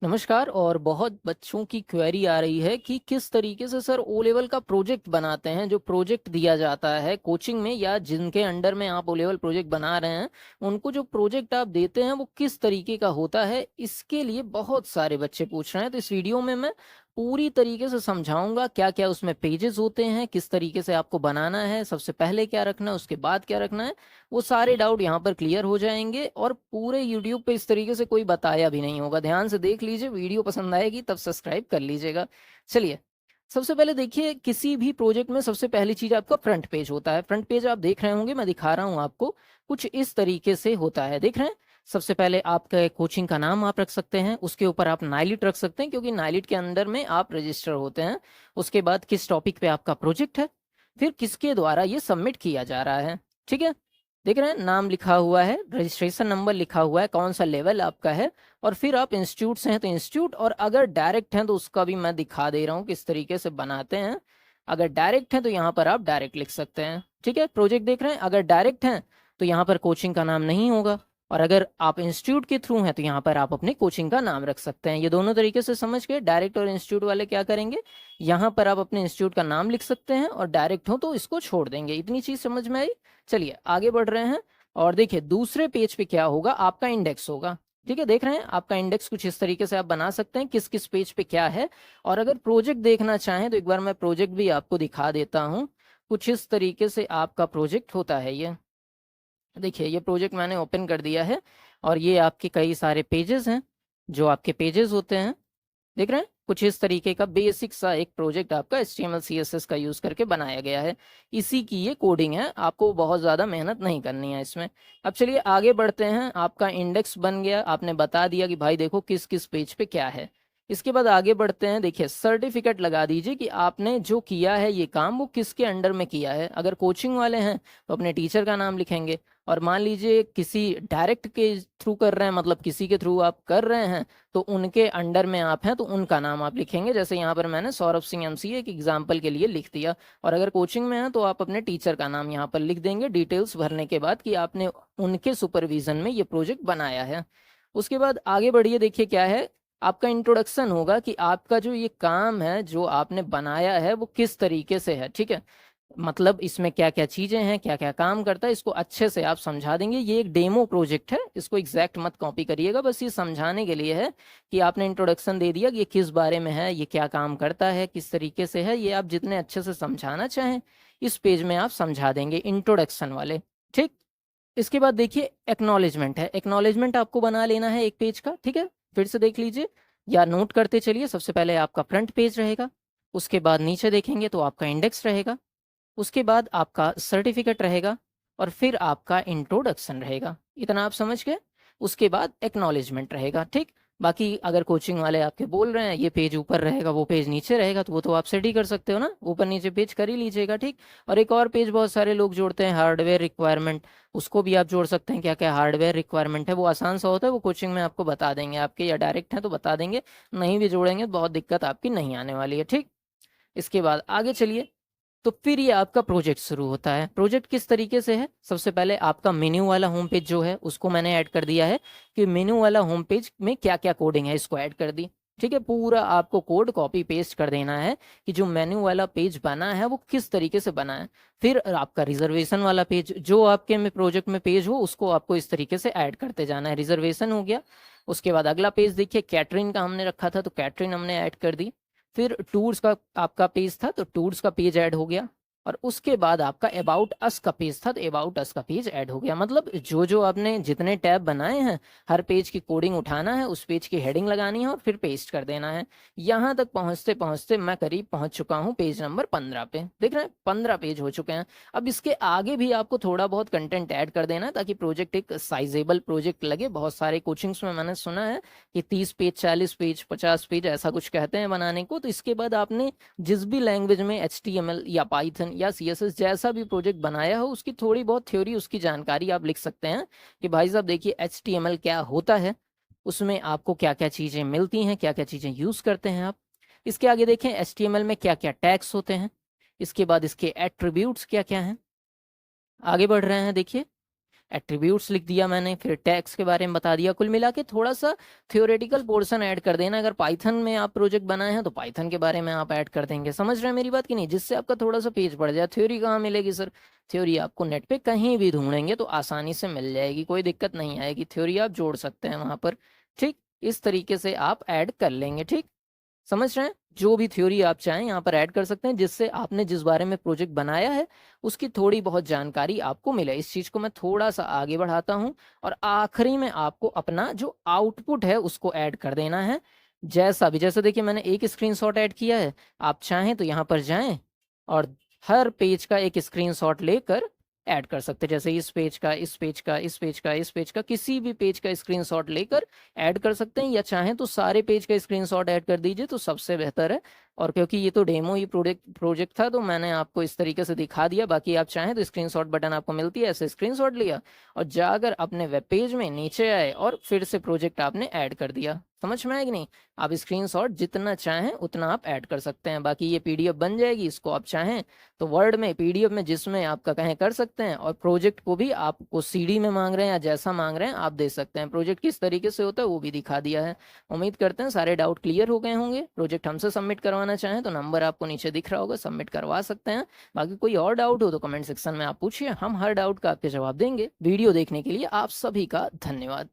नमस्कार। और बहुत बच्चों की क्वेरी आ रही है कि किस तरीके से सर ओ लेवल का प्रोजेक्ट बनाते हैं। जो प्रोजेक्ट दिया जाता है कोचिंग में या जिनके अंडर में आप ओ लेवल प्रोजेक्ट बना रहे हैं, उनको जो प्रोजेक्ट आप देते हैं वो किस तरीके का होता है। इसके लिए बहुत सारे बच्चे पूछ रहे हैं, तो इस वीडियो में मैं पूरी तरीके से समझाऊंगा क्या क्या उसमें पेजेस होते हैं, किस तरीके से आपको बनाना है, सबसे पहले क्या रखना है, उसके बाद क्या रखना है। वो सारे डाउट यहाँ पर क्लियर हो जाएंगे और पूरे यूट्यूब पे इस तरीके से कोई बताया भी नहीं होगा। ध्यान से देख लीजिए, वीडियो पसंद आएगी तब सब्सक्राइब कर लीजिएगा। चलिए, सबसे पहले देखिए, किसी भी प्रोजेक्ट में सबसे पहली चीज आपका फ्रंट पेज होता है। फ्रंट पेज आप देख रहे होंगे, मैं दिखा रहा हूँ आपको। कुछ इस तरीके से होता है, देख रहे हैं। सबसे पहले आपके कोचिंग का नाम आप रख सकते हैं, उसके ऊपर आप नाइलिट रख सकते हैं क्योंकि नाइलिट के अंदर में आप रजिस्टर होते हैं। उसके बाद किस टॉपिक पे आपका प्रोजेक्ट है, फिर किसके द्वारा ये सबमिट किया जा रहा है। ठीक है, देख रहे हैं, नाम लिखा हुआ है, रजिस्ट्रेशन नंबर लिखा हुआ है, कौन सा लेवल आपका है। और फिर आप इंस्टीट्यूट से हैं तो इंस्टीट्यूट, और अगर डायरेक्ट हैं तो उसका भी मैं दिखा दे रहा हूँ किस तरीके से बनाते हैं। अगर डायरेक्ट हैं तो यहाँ पर आप डायरेक्ट लिख सकते हैं। ठीक है, प्रोजेक्ट देख रहे हैं, अगर डायरेक्ट हैं तो यहाँ पर कोचिंग का नाम नहीं होगा, और अगर आप इंस्टीट्यूट के थ्रू हैं तो यहाँ पर आप अपने कोचिंग का नाम रख सकते हैं। ये दोनों तरीके से समझ गए। डायरेक्ट और इंस्टीट्यूट वाले क्या करेंगे, यहाँ पर आप अपने इंस्टीट्यूट का नाम लिख सकते हैं, और डायरेक्ट हो तो इसको छोड़ देंगे। इतनी चीज समझ में आई। चलिए आगे बढ़ रहे हैं। और देखिए, दूसरे पेज पे क्या होगा, आपका इंडेक्स होगा। ठीक है, देख रहे हैं, आपका इंडेक्स कुछ इस तरीके से आप बना सकते हैं, किस किस पेज पे क्या है। और अगर प्रोजेक्ट देखना चाहें तो एक बार मैं प्रोजेक्ट भी आपको दिखा देता हूँ। कुछ इस तरीके से आपका प्रोजेक्ट होता है। ये देखिए, ये प्रोजेक्ट मैंने ओपन कर दिया है, और ये आपके कई सारे पेजेस हैं जो आपके पेजेस होते हैं। देख रहे हैं, कुछ इस तरीके का बेसिक सा एक प्रोजेक्ट आपका HTML CSS का यूज करके बनाया गया है। इसी की ये कोडिंग है, आपको बहुत ज़्यादा मेहनत नहीं करनी है इसमें। अब चलिए आगे बढ़ते हैं। आपका इंडेक्स बन गया, आपने बता दिया कि भाई देखो किस किस पेज पे क्या है। इसके बाद आगे बढ़ते हैं। देखिए, सर्टिफिकेट लगा दीजिए कि आपने जो किया है ये काम वो किसके अंडर में किया है। अगर कोचिंग वाले हैं तो अपने टीचर का नाम लिखेंगे, और मान लीजिए किसी डायरेक्ट के थ्रू कर रहे हैं, मतलब किसी के थ्रू आप कर रहे हैं, तो उनके अंडर में आप हैं तो उनका नाम आप लिखेंगे। जैसे यहाँ पर मैंने सौरभ सिंह MCA एक एग्जाम्पल के लिए लिख दिया। और अगर कोचिंग में है तो आप अपने टीचर का नाम यहाँ पर लिख देंगे, डिटेल्स भरने के बाद कि आपने उनके सुपरविजन में ये प्रोजेक्ट बनाया है। उसके बाद आगे बढ़िए, देखिए क्या है, आपका इंट्रोडक्शन होगा कि आपका जो ये काम है जो आपने बनाया है वो किस तरीके से है। ठीक है, मतलब इसमें क्या क्या चीजें हैं, क्या क्या काम करता है, इसको अच्छे से आप समझा देंगे। ये एक डेमो प्रोजेक्ट है, इसको एग्जैक्ट मत कॉपी करिएगा, बस ये समझाने के लिए है कि आपने इंट्रोडक्शन दे दिया कि ये किस बारे में है, ये क्या काम करता है, किस तरीके से है। ये आप जितने अच्छे से समझाना चाहें इस पेज में आप समझा देंगे, इंट्रोडक्शन वाले। ठीक, इसके बाद देखिए, एक्नॉलेजमेंट है। एक्नॉलेजमेंट आपको बना लेना है एक पेज का। ठीक है, फिर से देख लीजिए या नोट करते चलिए। सबसे पहले आपका फ्रंट पेज रहेगा, उसके बाद नीचे देखेंगे तो आपका इंडेक्स रहेगा, उसके बाद आपका सर्टिफिकेट रहेगा, और फिर आपका इंट्रोडक्शन रहेगा। इतना आप समझ गए। उसके बाद एक्नॉलेजमेंट रहेगा। ठीक, बाकी अगर कोचिंग वाले आपके बोल रहे हैं ये पेज ऊपर रहेगा वो पेज नीचे रहेगा, तो वो तो आप सेट ही कर सकते हो ना, ऊपर नीचे पेज कर ही लीजिएगा। ठीक, और एक और पेज बहुत सारे लोग जोड़ते हैं, हार्डवेयर रिक्वायरमेंट, उसको भी आप जोड़ सकते हैं। क्या क्या हार्डवेयर रिक्वायरमेंट है, वो आसान सा होता है, वो कोचिंग में आपको बता देंगे आपके, या डायरेक्ट है तो बता देंगे। नहीं भी जोड़ेंगे तो बहुत दिक्कत आपकी नहीं आने वाली है। ठीक, इसके बाद आगे चलिए। तो फिर ये आपका प्रोजेक्ट शुरू होता है। प्रोजेक्ट किस तरीके से है, सबसे पहले आपका मेन्यू वाला होम पेज जो है उसको मैंने ऐड कर दिया है कि मेन्यू वाला होम पेज में क्या क्या कोडिंग है, इसको ऐड कर दी। ठीक है, पूरा आपको कोड कॉपी पेस्ट कर देना है कि जो मेन्यू वाला पेज बना है वो किस तरीके से बना है। फिर आपका रिजर्वेशन वाला पेज, जो आपके में प्रोजेक्ट में पेज हो उसको आपको इस तरीके से ऐड करते जाना है। रिजर्वेशन हो गया। उसके बाद अगला पेज देखिए, कैटरिंग का हमने रखा था तो कैटरिंग हमने ऐड कर दी। फिर टूर्स का आपका पेज था तो टूर्स का पेज ऐड हो गया। और उसके बाद आपका अबाउट अस का पेज था तो अबाउट अस का पेज ऐड हो गया। मतलब जो जो आपने जितने टैब बनाए हैं, हर पेज की कोडिंग उठाना है, उस पेज की हेडिंग लगानी है और फिर पेस्ट कर देना है। यहाँ तक पहुँचते पहुँचते मैं करीब पहुँच चुका हूँ पेज नंबर 15 पे। देख रहे हैं, 15 पेज हो चुके हैं। अब इसके आगे भी आपको थोड़ा बहुत कंटेंट ऐड कर देना है ताकि प्रोजेक्ट एक साइजेबल प्रोजेक्ट लगे। बहुत सारे कोचिंग्स में मैंने सुना है कि 30 पेज, 40 पेज, 50 पेज ऐसा कुछ कहते हैं बनाने को। तो इसके बाद आपने जिस भी लैंग्वेज में HTML या पाइथन या CSS जैसा भी प्रोजेक्ट बनाया हो उसकी थोड़ी बहुत थ्योरी, उसकी जानकारी आप लिख सकते हैं कि भाई साहब देखिए HTML क्या होता है, उसमें आपको क्या क्या चीज़ें मिलती हैं, क्या क्या चीज़ें यूज़ करते हैं आप। इसके आगे देखें HTML में क्या क्या टैग्स होते हैं, इसके बाद इसके एट्रीब्यूट्स क्या क्या हैं। आगे बढ़ रहे हैं, देखिए एट्रीब्यूट्स लिख दिया मैंने, फिर टैग्स के बारे में बता दिया। कुल मिला के थोड़ा सा थ्योरेटिकल पोर्शन ऐड कर देना। अगर पाइथन में आप प्रोजेक्ट बनाए हैं तो पाइथन के बारे में आप ऐड कर देंगे। समझ रहे हैं मेरी बात कि नहीं? जिससे आपका थोड़ा सा पेज बढ़ जाए। थ्योरी कहाँ मिलेगी सर? थ्योरी आपको नेट पे कहीं भी ढूंढेंगे तो आसानी से मिल जाएगी, कोई दिक्कत नहीं आएगी। थ्योरी आप जोड़ सकते हैं वहां पर। ठीक, इस तरीके से आप ऐड कर लेंगे। ठीक, समझ रहे हैं? जो भी थ्योरी आप चाहें यहाँ पर ऐड कर सकते हैं, जिससे आपने जिस बारे में प्रोजेक्ट बनाया है उसकी थोड़ी बहुत जानकारी आपको मिले। इस चीज को मैं थोड़ा सा आगे बढ़ाता हूँ और आखिरी में आपको अपना जो आउटपुट है उसको ऐड कर देना है। जैसा भी, जैसे देखिए मैंने एक स्क्रीनशॉट ऐड किया है, आप चाहें तो यहाँ पर जाएं और हर पेज का एक स्क्रीनशॉट लेकर ऐड कर सकते हैं। जैसे इस पेज का, इस पेज का, इस पेज का, इस पेज का, किसी भी पेज का स्क्रीनशॉट लेकर ऐड कर सकते हैं, या चाहें तो सारे पेज का स्क्रीनशॉट ऐड कर दीजिए तो सबसे बेहतर है। और क्योंकि ये तो डेमो ही प्रोजेक्ट था तो मैंने आपको इस तरीके से दिखा दिया। बाकी आप चाहें तो स्क्रीनशॉट बटन आपको मिलती है, ऐसे स्क्रीनशॉट लिया और जाकर अपने वेब पेज में नीचे आए और फिर से प्रोजेक्ट आपने ऐड कर दिया। समझ में आया कि नहीं? आप स्क्रीनशॉट जितना चाहें उतना आप ऐड कर सकते हैं। बाकी ये पीडीएफ बन जाएगी, इसको आप चाहें तो वर्ड में, पीडीएफ में, जिसमें आपका कहें कर सकते हैं। और प्रोजेक्ट को भी आपको सीडी में मांग रहे हैं या जैसा मांग रहे हैं आप दे सकते हैं। प्रोजेक्ट किस तरीके से होता है वो भी दिखा दिया है। उम्मीद करते हैं सारे डाउट क्लियर हो गए होंगे। प्रोजेक्ट हमसे सबमिट करवाना चाहें तो नंबर आपको नीचे दिख रहा होगा, सबमिट करवा सकते हैं। बाकी कोई और डाउट हो तो कमेंट सेक्शन में आप पूछिए, हम हर डाउट का आपके जवाब देंगे। वीडियो देखने के लिए आप सभी का धन्यवाद।